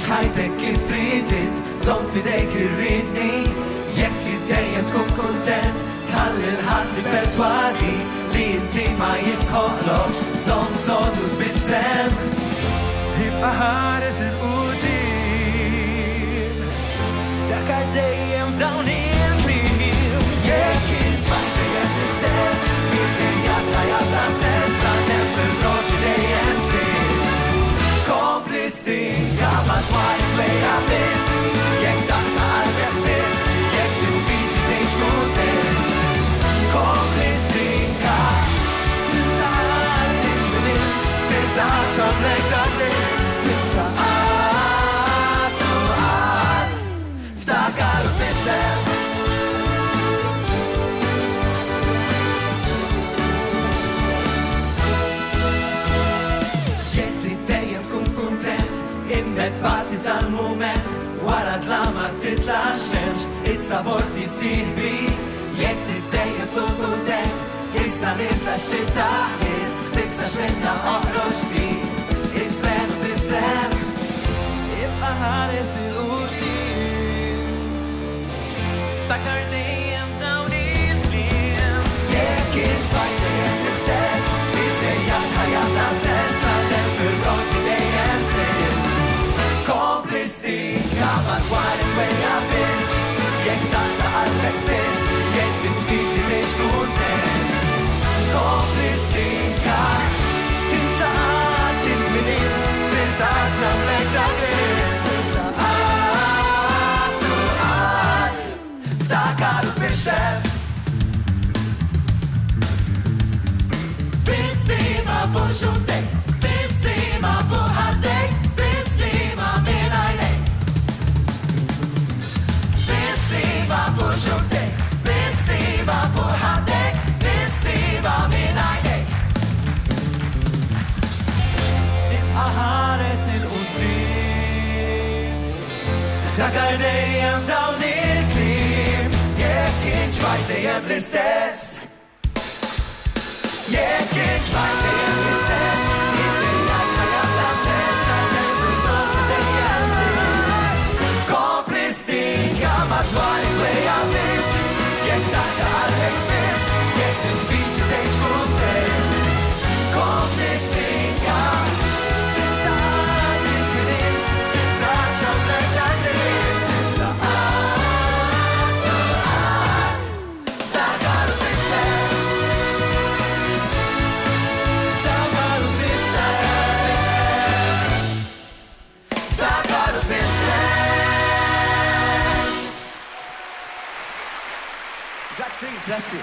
ħajtek kif tridit, zom fidejk irridni. Jekk trid dejjem tkun kuntent, tħalli l-ħadd li perswadi li inti ma jisħoqlokx, zom sotu tbissem. Ibqa' ħares il-qudiem, ftakar dejjem f'dawn il-kliem. Jekk inġbaq dejjem l-istess, bil-dejja tħajja bla sens, għandem fil-roti dejjem sir. Kompli stinka madwar il-plejja biss, jekk taqta' qalbek spiss, jekk diffiċli tgħix kuntent. Kompli stinka, tinsa titminint, tinsa ċomlek dak-li, tinsa qatt u qatt, ftakar u tbissem. Bati tal-moment, wara tlama titla xemx, issa vorti siħbi. Jek tiddejjem tkun kuntent, jista xita ħin, tiksax minna oħroġ ftit, isfel bissem. Ibqa' ħares il-qudiem, ftakar dejjem f'dawn il-kliem. Jekk inġbaq dejjem l-istess, id-dejja tħajja bla sens, għandem fil-roti dejjem sir. Kompli stinka madwar il-plejja biss, jekk taqta' qalbek spiss, jekk diffiċli tgħix kuntent. Kompli stinka, tinsa titminint, tinsa ċomlek dak-li, tinsa qatt u qatt, ftakar u tbissem. Bissima fuq xuftek, bissima fuq ħaddek, bissima minn għajnek. Bissima fuq xuftek, bissima fuq ħaddek, bissima minn għajnek. Ibqa' ħares il-qudiem, ftakar dejjem f'dawn il-kliem. Jekk inġbaq dejjem l-istess, jekk inġbaq dejjem l-istess, id-dejja tħajja bla sens, għandem fil-roti dejjem sir. Kompli stinka madwar il-plejja biss, jekk taqta' qalbek spiss, jekk diffiċli tgħix kuntent. Kompli stinka, tinsa titminint, tinsa ċomlek dak-li, tinsa qatt u qatt, ftakar u tbissem. Ftakar u tbissem, ftakar u tbissem. Grazzi, grazzi.